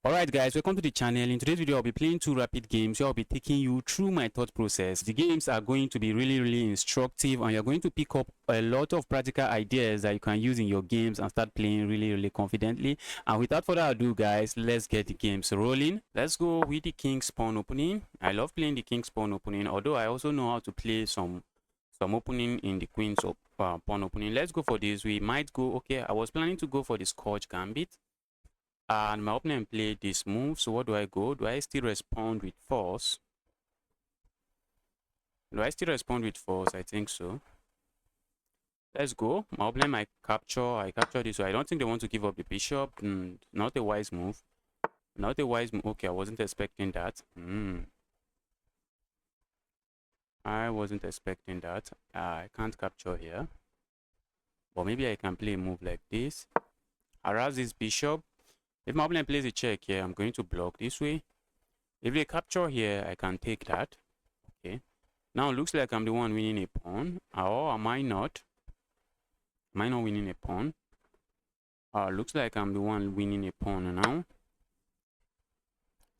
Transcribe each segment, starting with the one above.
Alright guys, welcome to the channel. In today's video, I'll be playing two rapid games where I'll be taking you through my thought process. The games are going to be really instructive, and you're going to pick up a lot of practical ideas that you can use in your games and start playing really confidently. And without further ado guys, let's get the games rolling. Let's go with the king's pawn opening. I love playing the king's pawn opening, although I also know how to play some opening in the queen's pawn opening. Let's go for this. We might go, okay, I was planning to go for the Scotch gambit. And my opponent played this move, so what do I go? Do I still respond with force? Do I still respond with force? I think so. Let's go. My opponent might capture. I capture this, so I don't think they want to give up the bishop. Not a wise move. Not a wise move. Okay, I wasn't expecting that. I wasn't expecting that. I can't capture here. But maybe I can play a move like this. Harass this bishop. If my opponent plays a check here, I'm going to block this way. If they capture here, I can take that. Okay. Now it looks like I'm the one winning a pawn. Or am I not? Am I not winning a pawn? Looks like I'm the one winning a pawn now.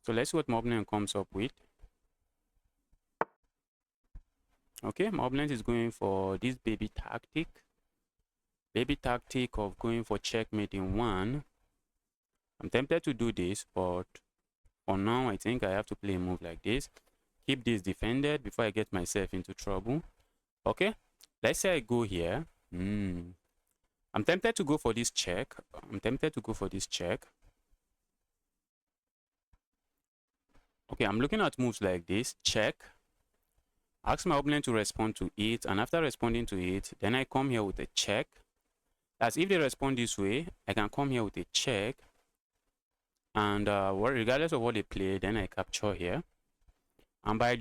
So let's see what my opponent comes up with. Okay, my opponent is going for this baby tactic. Baby tactic of going for checkmate in one. I'm tempted to do this, but for now, I think I have to play a move like this. Keep this defended before I get myself into trouble. Okay, let's say I go here. I'm tempted to go for this check. Okay, I'm looking at moves like this. Check. Ask my opponent to respond to it, and after responding to it, then I come here with a check. As if they respond this way, I can come here with a check. And regardless of what they play, then I capture here. And by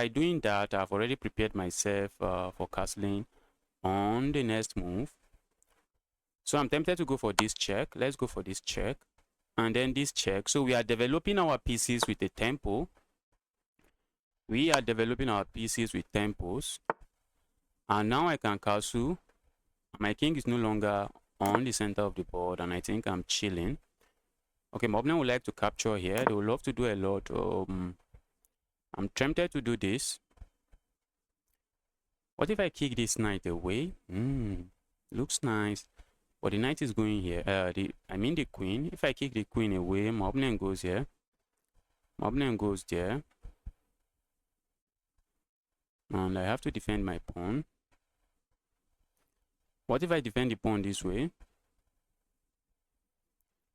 doing that, I've already prepared myself for castling on the next move. So I'm tempted to go for this check. Let's go for this check. And then this check. So we are developing our pieces with a tempo. We are developing our pieces with tempos. And now I can castle. My king is no longer on the center of the board. And I think I'm chilling. Okay, my opponent would like to capture here. They would love to do a lot. I'm tempted to do this. What if I kick this knight away? Looks nice. But the knight is going here. I mean the queen. If I kick the queen away, my opponent goes here. My opponent goes there. And I have to defend my pawn. What if I defend the pawn this way?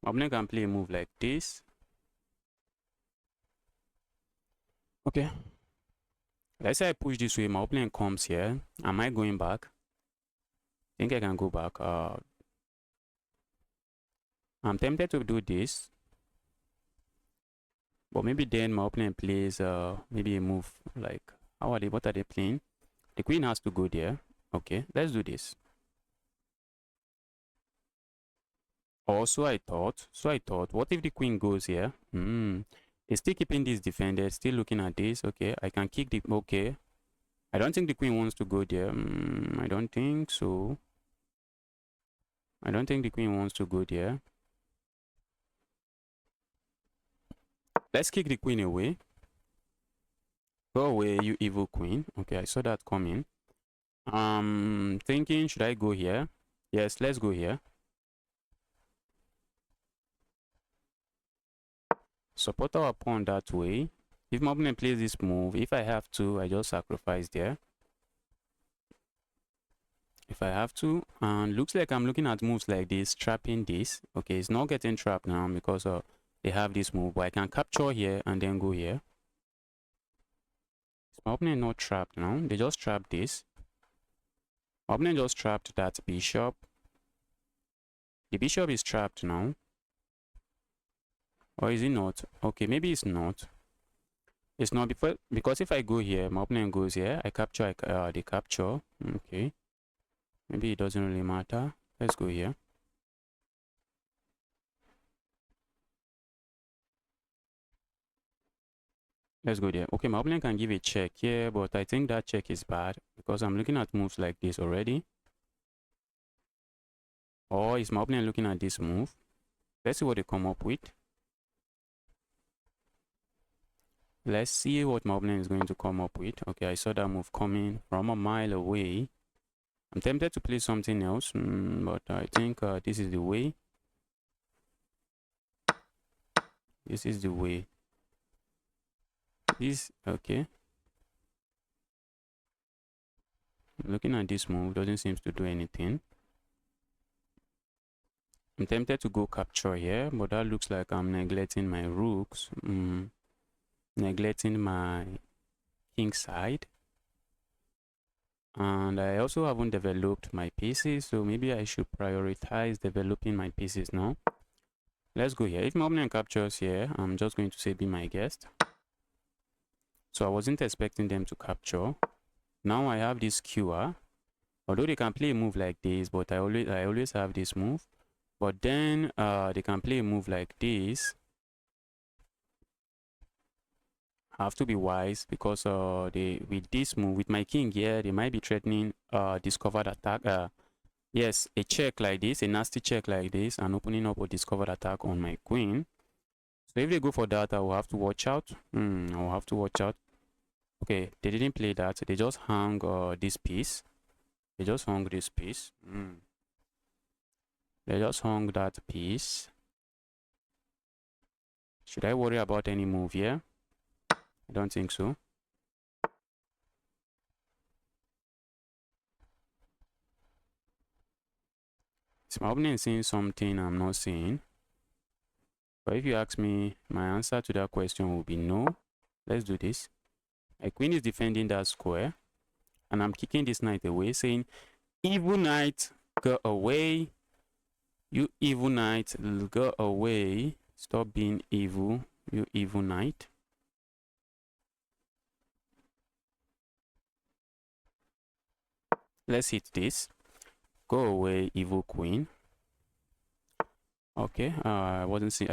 My opponent can play a move like this. Okay. Let's say I push this way. My opponent comes here. Am I going back? I think I can go back. I'm tempted to do this. But maybe then my opponent plays maybe a move like, what are they playing? The queen has to go there. Okay, let's do this. So I thought, what if the queen goes here? It's still keeping this defended, still looking at this. Okay, I can kick the, okay. I don't think the queen wants to go there. I don't think so. I don't think the queen wants to go there. Let's kick the queen away. Go away, you evil queen. Okay, I saw that coming. Thinking, should I go here? Yes, let's go here. Support our pawn that way. If my opponent plays this move, if I have to, I just sacrifice there. If I have to, and looks like I'm looking at moves like this, trapping this. Okay, it's not getting trapped now because they have this move, but I can capture here and then go here. Is my opponent not trapped now? They just trapped this. My opponent just trapped that bishop. The bishop is trapped now. Or is it not? Okay, maybe it's not. It's not because if I go here, my opponent goes here. I capture, they capture. Okay. Maybe it doesn't really matter. Let's go here. Let's go there. Okay, my opponent can give a check here, but I think that check is bad because I'm looking at moves like this already. Or is my opponent looking at this move? Let's see what they come up with. Let's see what my opponent is going to come up with. Okay, I saw that move coming from a mile away. I'm tempted to play something else, but I think this is the way. This is the way. Okay. Looking at this move, doesn't seem to do anything. I'm tempted to go capture here, but that looks like I'm neglecting my rooks. Neglecting my king side. And I also haven't developed my pieces, so maybe I should prioritize developing my pieces now. Let's go here. If my opponent captures here, I'm just going to say be my guest. So I wasn't expecting them to capture. Now I have this QR. Although they can play a move like this, but I always have this move. But then they can play a move like this. I have to be wise because with this move, with my king here, they might be threatening discovered attack. Yes, a check like this, a nasty check like this, and opening up a discovered attack on my queen. So if they go for that, I will have to watch out. I will have to watch out. Okay, they didn't play that. They just hung this piece. They just hung this piece. They just hung that piece. Should I worry about any move here? I don't think so. Is my opponent seeing something I'm not seeing? But if you ask me, my answer to that question will be no. Let's do this. My queen is defending that square. And I'm kicking this knight away, saying, evil knight, go away. You evil knight, go away. Stop being evil, you evil knight. Let's hit this. Go away, evil queen. Okay, I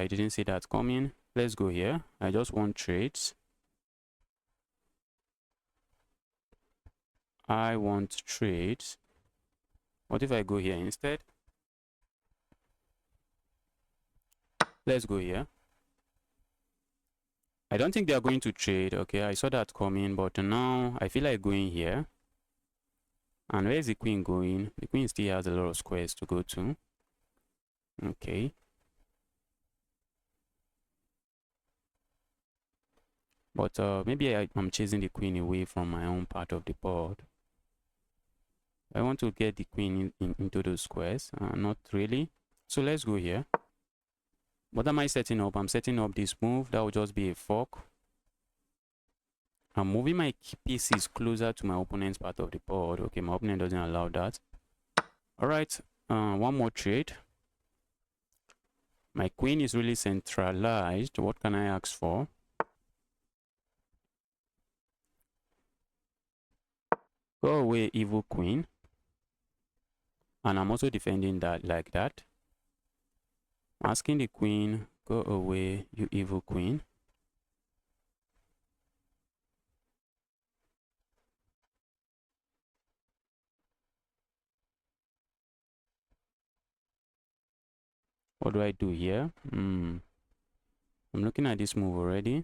didn't see that coming. Let's go here. I just want trades. I want trades. What if I go here instead? Let's go here. I don't think they are going to trade. Okay, I saw that coming, but now I feel like going here. And where is the queen going? The queen still has a lot of squares to go to. Okay. But maybe I'm chasing the queen away from my own part of the board. I want to get the queen into those squares. Not really. So let's go here. What am I setting up? I'm setting up this move. That will just be a fork. I'm moving my pieces closer to my opponent's part of the board. Okay, my opponent doesn't allow that. All right, one more trade. My queen is really centralized. What can I ask for? Go away, evil queen. And I'm also defending that like that. Asking the queen, go away, you evil queen. What do I do here? I'm looking at this move already.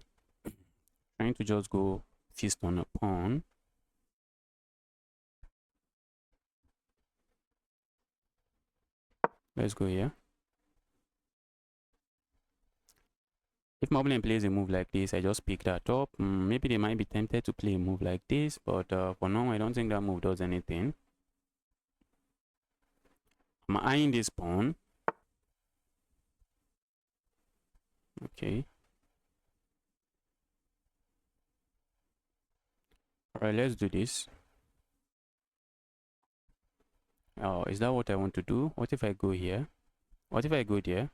Trying to just go feast on a pawn. Let's go here. If my opponent plays a move like this, I just pick that up. Maybe they might be tempted to play a move like this, but for now, I don't think that move does anything. I'm eyeing this pawn. Okay. Alright, let's do this. Oh, is that what I want to do? What if I go here? What if I go there?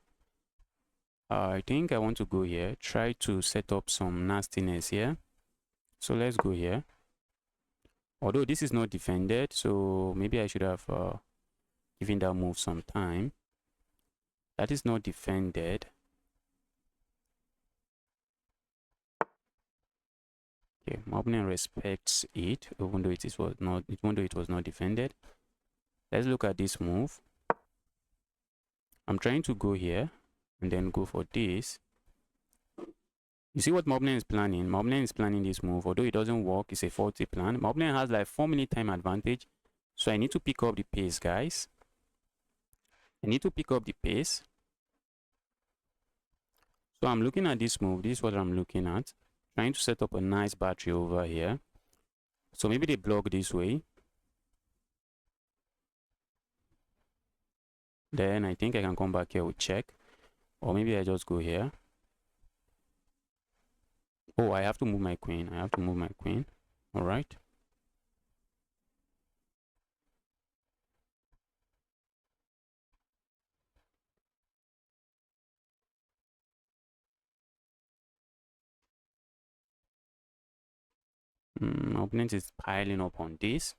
I think I want to go here. Try to set up some nastiness here. So let's go here. Although this is not defended, so maybe I should have given that move some time. That is not defended. Okay, my opponent respects it, even though it was not defended. Let's look at this move. I'm trying to go here and then go for this. You see what my opponent is planning? My opponent is planning this move. Although it doesn't work, it's a faulty plan. My opponent has like 4-minute time advantage. So I need to pick up the pace, guys. I need to pick up the pace. So I'm looking at this move. This is what I'm looking at. Trying to set up a nice battery over here. So maybe they block this way. Then I think I can come back here with check. Or maybe I just go here. Oh, I have to move my queen. I have to move my queen. All right. My opponent is piling up on this.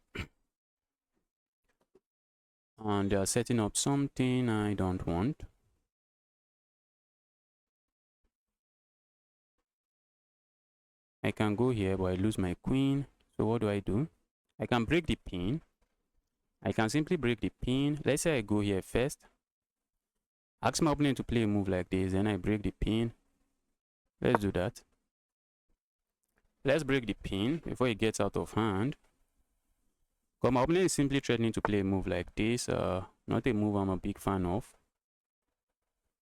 And they are setting up something I don't want. I can go here, but I lose my queen. So what do? I can break the pin. I can simply break the pin. Let's say I go here first. Ask my opponent to play a move like this. Then I break the pin. Let's do that. Let's break the pin before it gets out of hand. Because my opponent is simply threatening to play a move like this. Not a move I'm a big fan of.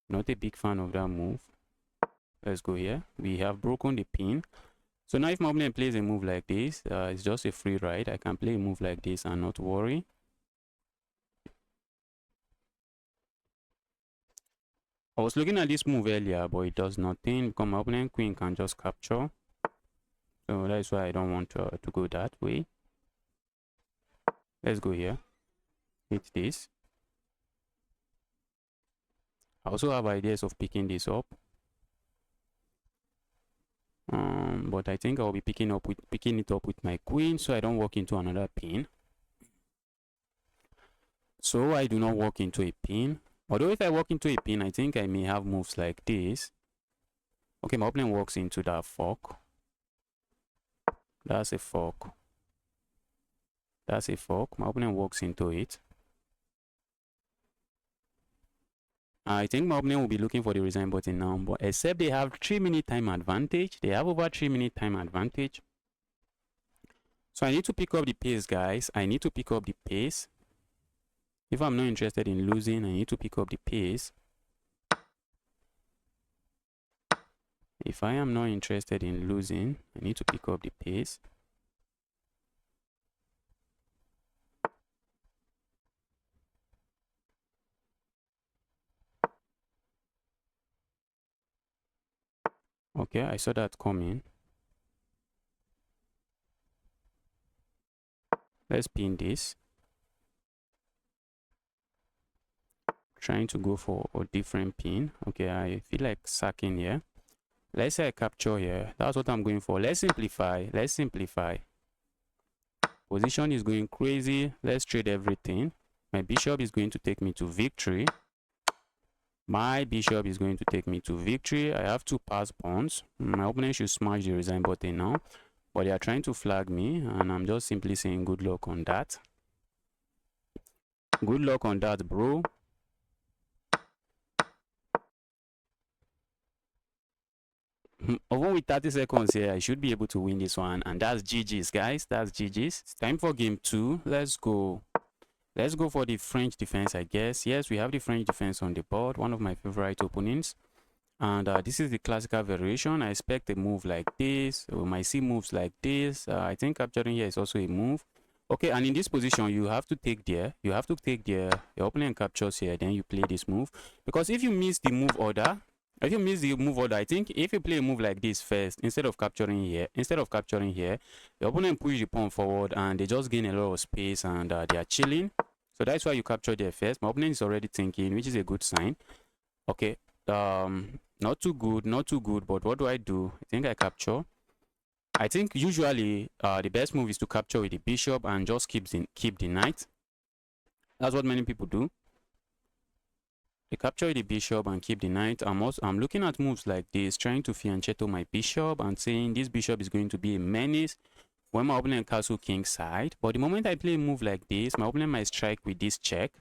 Not a big fan of that move. Let's go here. We have broken the pin. So now if my opponent plays a move like this, it's just a free ride. I can play a move like this and not worry. I was looking at this move earlier, but it does nothing because my opponent queen can just capture. So that's why I don't want to go that way. Let's go here. Hit this. I also have ideas of picking this up. But I think I'll be picking it up with my queen, so I don't walk into another pin. So I do not walk into a pin. Although if I walk into a pin, I think I may have moves like this. Okay, my opponent walks into that fork. That's a fork. That's a fork. My opponent walks into it. I think my opponent will be looking for the resign button now, but except they have 3-minute time advantage. They have over 3-minute time advantage. So I need to pick up the pace, guys. I need to pick up the pace. If I'm not interested in losing, I need to pick up the pace. If I am not interested in losing, I need to pick up the pace. Okay, I saw that coming. Let's pin this. Trying to go for a different pin. Okay, I feel like sacking here. Let's say I capture here. That's what I'm going for. Let's simplify. Let's simplify. Position is going crazy. Let's trade everything. My bishop is going to take me to victory. My bishop is going to take me to victory. I have 2 pass pawns. My opponent should smash the resign button now. But they are trying to flag me. And I'm just simply saying good luck on that. Good luck on that, bro. Even with 30 seconds here, I should be able to win this one. And that's GG's, guys. That's GG's. It's time for game 2. Let's go. Let's go for the French defense, I guess. Yes, we have the French defense on the board. One of my favorite opponents. And this is the classical variation. I expect a move like this. We might see moves like this. I think capturing here is also a move. Okay, and in this position, you have to take there. You have to take there. Your opponent captures here. Then you play this move. Because if you miss the move order, I think if you play a move like this first, instead of capturing here, your opponent push the pawn forward and they just gain a lot of space and they are chilling. So that's why you capture there first. My opponent is already thinking, which is a good sign. Okay, not too good, but what do? I think I capture. I think usually the best move is to capture with the bishop and just keep the knight. That's what many people do. They capture the bishop and keep the knight. I'm looking at moves like this, trying to fianchetto my bishop and saying this bishop is going to be a menace when my opponent castle king side. But the moment I play a move like this, my opponent might strike with this check.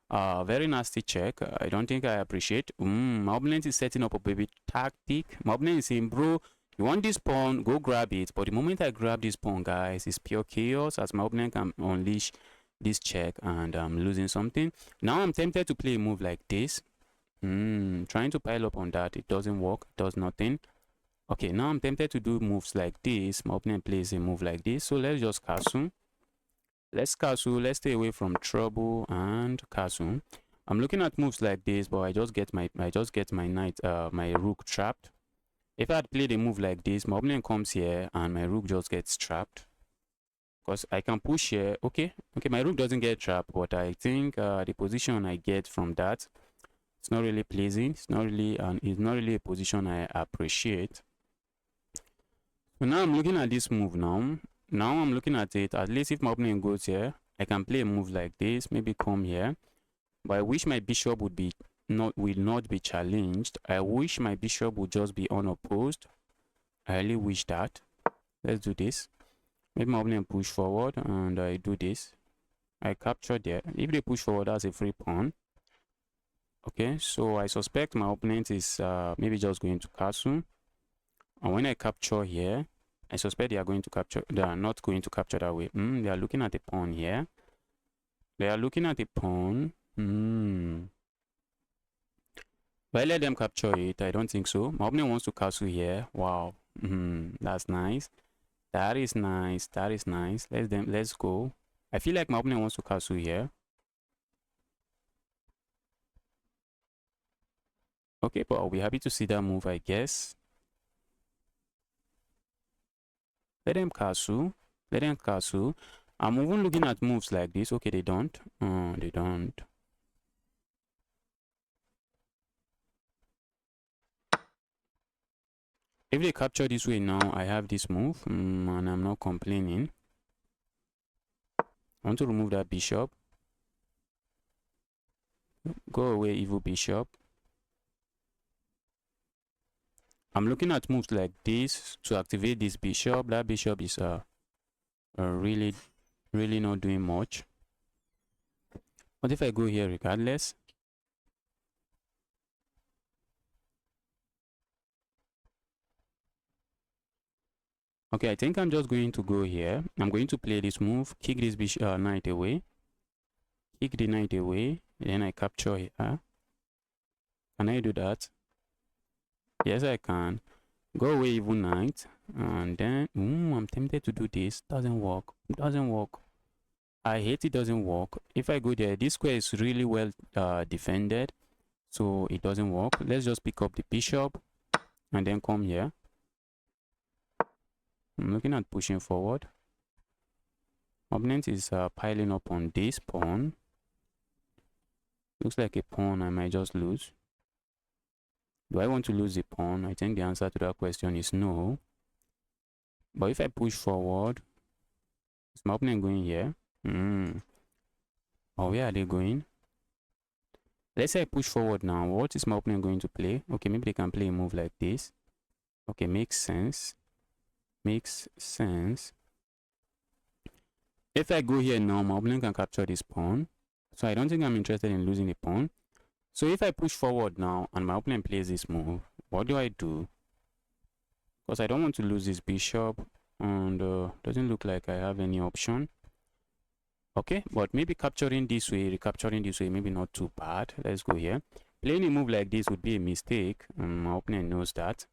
Very nasty check. I don't think I appreciate. My opponent is setting up a baby tactic. My opponent is saying, bro, You want this pawn, go grab it. But the moment I grab this pawn, guys, it's pure chaos, as my opponent can unleash this check and I'm losing something. Now I'm tempted to play a move like this. Trying to pile up on that, it doesn't work, it does nothing. Okay, now I'm tempted to do moves like this. My opponent plays a move like this, so let's just castle. Let's castle, let's stay away from trouble and castle. I'm looking at moves like this, but I just get my knight, my rook trapped. If I had played a move like this, my opponent comes here and my rook just gets trapped. Because I can push here. Okay, my rook doesn't get trapped, but I think the position I get from that, it's not really pleasing. It's not really a position I appreciate. So now I'm looking at this move now. Now I'm looking at it. At least if my opponent goes here, I can play a move like this. Maybe come here. But I wish my bishop will not be challenged. I wish my bishop would just be unopposed. I really wish that. Let's do this. Maybe my opponent push forward and I do this. I capture there. If they push forward, that's a free pawn. Okay, so I suspect my opponent is maybe just going to castle. And when I capture here, I suspect they are not going to capture that way. They are looking at a pawn here. They are looking at a pawn. But I let them capture it. I don't think so. My opponent wants to castle here. Wow. That's nice. That is nice. That is nice. Let's go. I feel like my opponent wants to castle here. Okay, but I'll be happy to see that move, I guess. Let them castle. Let them castle. I'm even looking at moves like this. Okay, they don't. They don't. If they capture this way now, I have this move, and I'm not complaining. I want to remove that bishop. Go away, evil bishop. I'm looking at moves like this to activate this bishop. That bishop is really not doing much. What if I go here regardless? Okay, I think I'm just going to go here. I'm going to play this move, kick this bishop knight away. Kick the knight away. Then I capture here. Can I do that? Yes, I can. Go away, evil knight. And then, I'm tempted to do this. Doesn't work. Doesn't work. I hate it doesn't work. If I go there, this square is really well defended. So it doesn't work. Let's just pick up the bishop and then come here. I'm looking at pushing forward. Opponent is piling up on this pawn. Looks like a pawn I might just lose. Do I want to lose the pawn? I think the answer to that question is no. But if I push forward, is my opponent going here? Oh, where are they going? Let's say I push forward now. What is my opponent going to play? Okay, maybe they can play a move like this. Okay, makes sense. Makes sense. If I go here now, my opponent can capture this pawn. So I don't think I'm interested in losing the pawn. So if I push forward now and my opponent plays this move, what do I do? Because I don't want to lose this bishop and doesn't look like I have any option. Okay, but maybe capturing this way, recapturing this way, maybe not too bad. Let's go here. Playing a move like this would be a mistake, and my opponent knows that.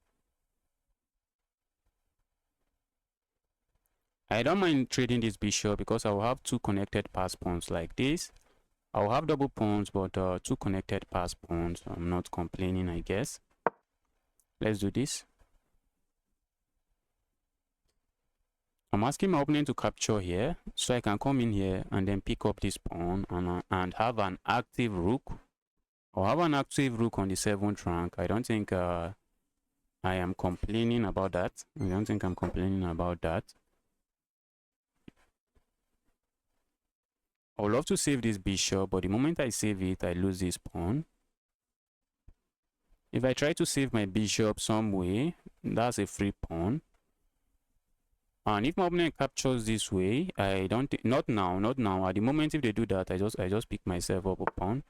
I don't mind trading this bishop because I will have two connected pass pawns like this. I'll have double pawns, but two connected pass pawns. I'm not complaining, I guess. Let's do this. I'm asking my opponent to capture here, so I can come in here and then pick up this pawn and have an active rook. I'll have an active rook on the 7th rank. I don't think I am complaining about that. I don't think I'm complaining about that. I would love to save this bishop, but the moment I save it, I lose this pawn. If I try to save my bishop some way, that's a free pawn. And if my opponent captures this way, I don't not now. At the moment, if they do that, I just pick myself up a pawn.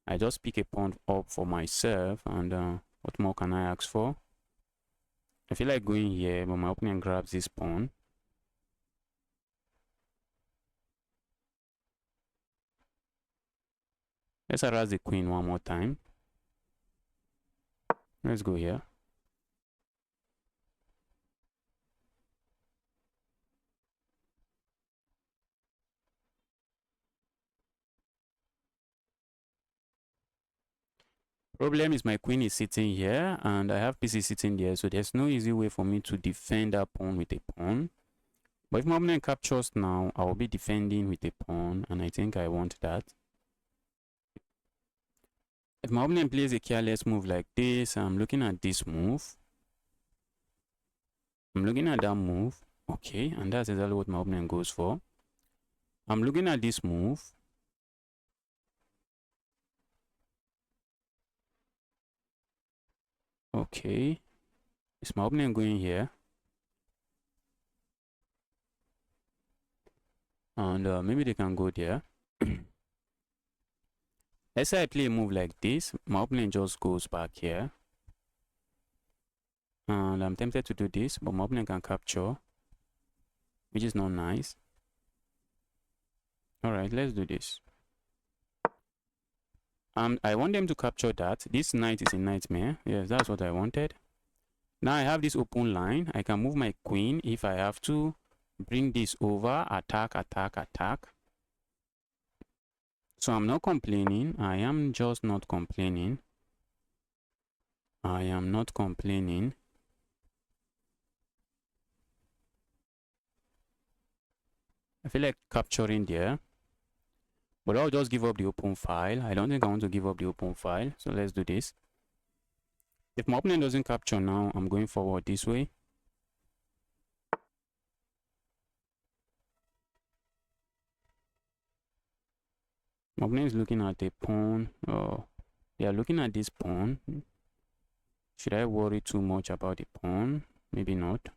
I just pick a pawn up for myself, and what more can I ask for? I feel like going here, but my opponent grabs this pawn. Let's harass the queen one more time. Let's go here. Problem is my queen is sitting here and I have pieces sitting there, so there's no easy way for me to defend that pawn with a pawn. But if my opponent captures now, I will be defending with a pawn, and I think I want that. If my opponent plays a careless move like this, I'm looking at this move. I'm looking at that move. Okay, and that's exactly what my opponent goes for. I'm looking at this move. Okay. Is my opponent going here? And maybe they can go there. Let's say I play a move like this. My opponent just goes back here. And I'm tempted to do this, but my opponent can capture, which is not nice. Alright, let's do this. I want them to capture that. This knight is a nightmare. Yes, that's what I wanted. Now I have this open line. I can move my queen if I have to. Bring this over. Attack, attack, attack. So I'm not complaining. I am just not complaining. I am not complaining. I feel like capturing there. But I'll just give up the open file. I don't think I want to give up the open file. So let's do this. If my opponent doesn't capture now, I'm going forward this way. My opponent is looking at a pawn. Oh, they are looking at this pawn. Should I worry too much about the pawn? Maybe not.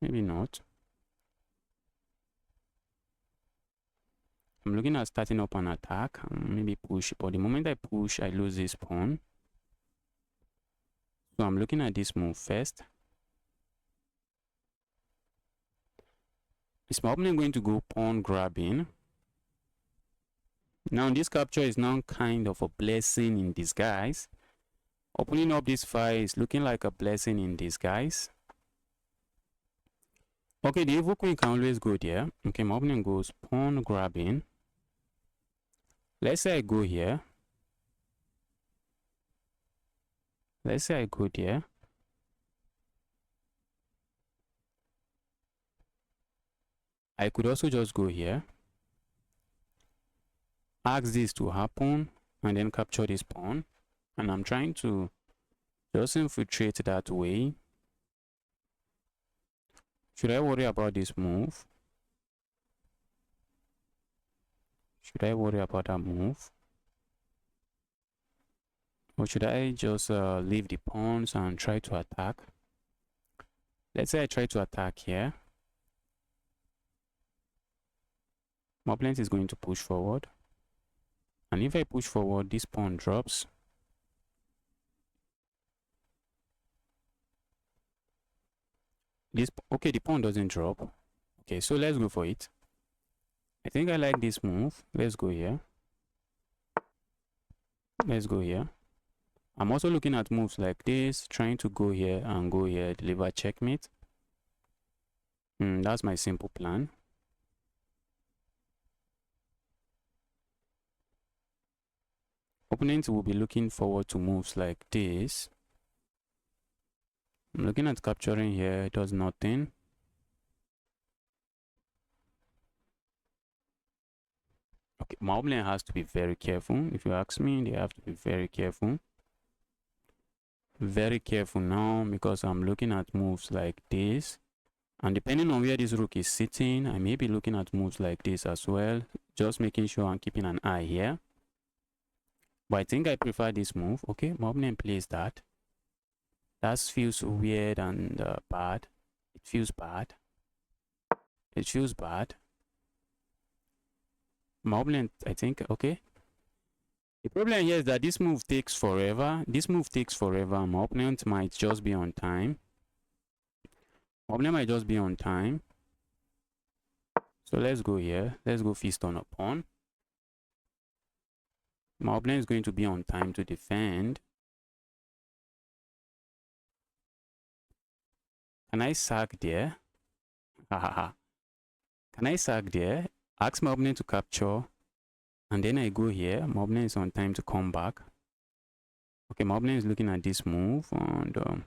Maybe not. I'm looking at starting up an attack. Maybe push. But the moment I push, I lose this pawn. So I'm looking at this move first. Is my opponent going to go pawn grabbing? Now this capture is now kind of a blessing in disguise. Opening up this file is looking like a blessing in disguise. Okay, the evil queen can always go there. Okay, my opponent goes pawn grabbing. Let's say I go here. Let's say I go there. I could also just go here. Ask this to happen and then capture this pawn. And I'm trying to just infiltrate that way. Should I worry about this move? Should I worry about that move? Or should I just leave the pawns and try to attack? Let's say I try to attack here. My opponent is going to push forward. And if I push forward, this pawn drops. Okay, the pawn doesn't drop. Okay, so let's go for it. I think I like this move. Let's go here. Let's go here. I'm also looking at moves like this, trying to go here and go here, deliver checkmate. That's my simple plan. Opponents will be looking forward to moves like this. I'm looking at capturing here, it does nothing. Okay, my opponent has to be very careful. If you ask me, they have to be very careful. Very careful now, because I'm looking at moves like this. And depending on where this rook is sitting, I may be looking at moves like this as well. Just making sure I'm keeping an eye here. But I think I prefer this move. Okay, my opponent plays that. That feels weird and bad. It feels bad. It feels bad. My opponent, I think, okay. The problem here is that this move takes forever. This move takes forever. My opponent might just be on time. My opponent might just be on time. So let's go here. Let's go feast on a pawn. My opponent is going to be on time to defend. Can I sack there? Hahaha. Can I sack there? Ask my opponent to capture. And then I go here. My opponent is on time to come back. Okay, my opponent is looking at this move. And I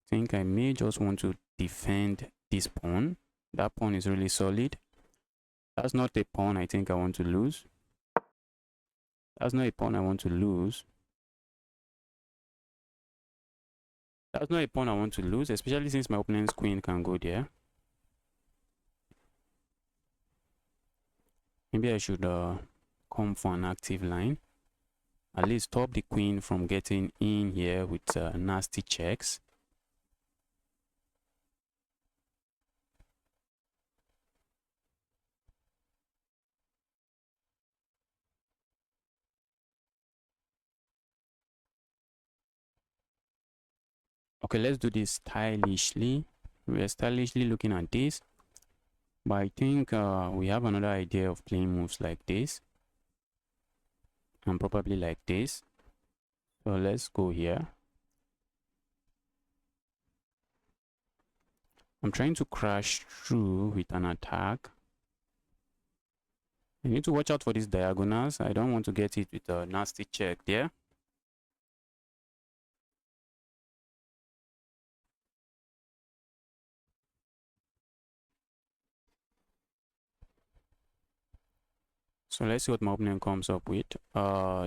think I may just want to defend this pawn. That pawn is really solid. That's not a pawn I think I want to lose. That's not a pawn I want to lose. That's not a pawn I want to lose, especially since my opponent's queen can go there. Maybe I should come for an active line. At least stop the queen from getting in here with nasty checks. Okay, let's do this stylishly. We're stylishly looking at this. But I think we have another idea of playing moves like this. And probably like this. So let's go here. I'm trying to crash through with an attack. I need to watch out for these diagonals. I don't want to get it with a nasty check there. So let's see what my opponent comes up with.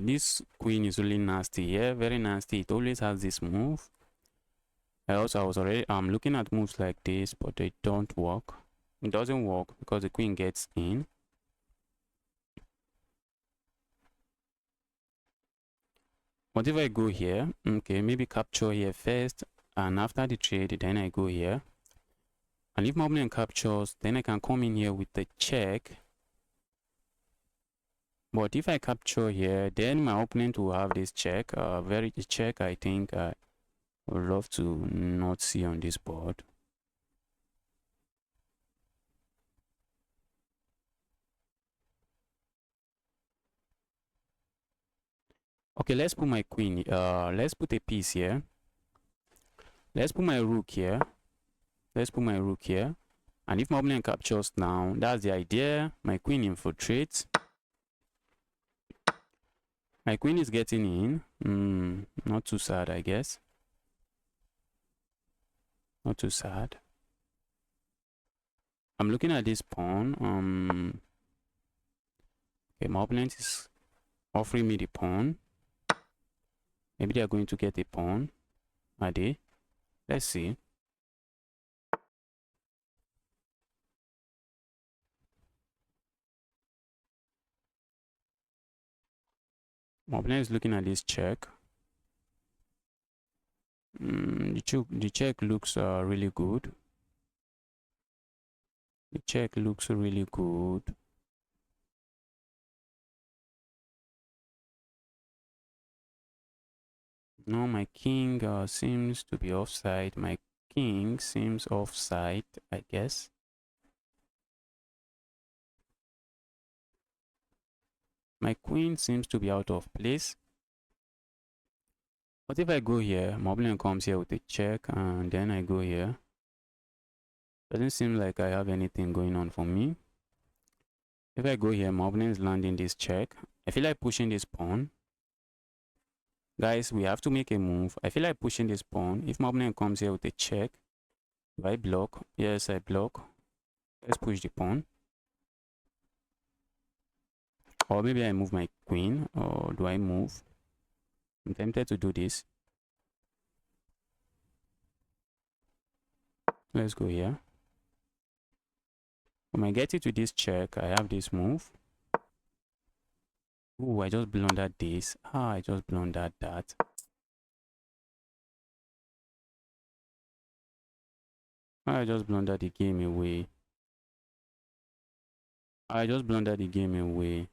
This queen is really nasty here, very nasty. It always has this move. I was already looking at moves like this, but they don't work. It doesn't work because the queen gets in. What if I go here? Okay, maybe capture here first, and after the trade, then I go here. And if my opponent captures, then I can come in here with the check. But if I capture here, then my opponent will have this check. Very check I think I would love to not see on this board. Okay, let's put my queen. Let's put a piece here. Let's put my rook here. Let's put my rook here. And if my opponent captures now, that's the idea. My queen infiltrates. My queen is getting in. Not too sad, I guess. Not too sad. I'm looking at this pawn. Okay, my opponent is offering me the pawn. Maybe they are going to get a pawn. Are they? Let's see. My opponent is looking at this check. The check looks really good. The check looks really good. No, my king seems to be offside. My king seems offside, I guess. My queen seems to be out of place. What if I go here? My opponent comes here with a check, and then I go here. Doesn't seem like I have anything going on for me. If I go here, my opponent is landing this check. I feel like pushing this pawn. Guys, we have to make a move. I feel like pushing this pawn. If my opponent comes here with a check, do I block? Yes, I block. Let's push the pawn. Or maybe I move my queen. Or do I move? I'm tempted to do this. Let's go here. When I get it to this check, I have this move. Oh, I just blundered this. I just blundered that. I just blundered the game away. I just blundered the game away.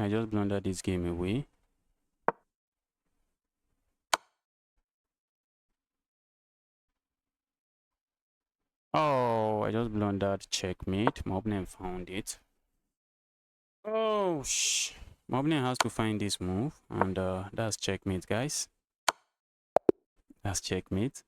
I just blundered this game away. Oh, I just blundered checkmate. My opponent found it. Oh, my opponent has to find this move, and that's checkmate, guys. That's checkmate.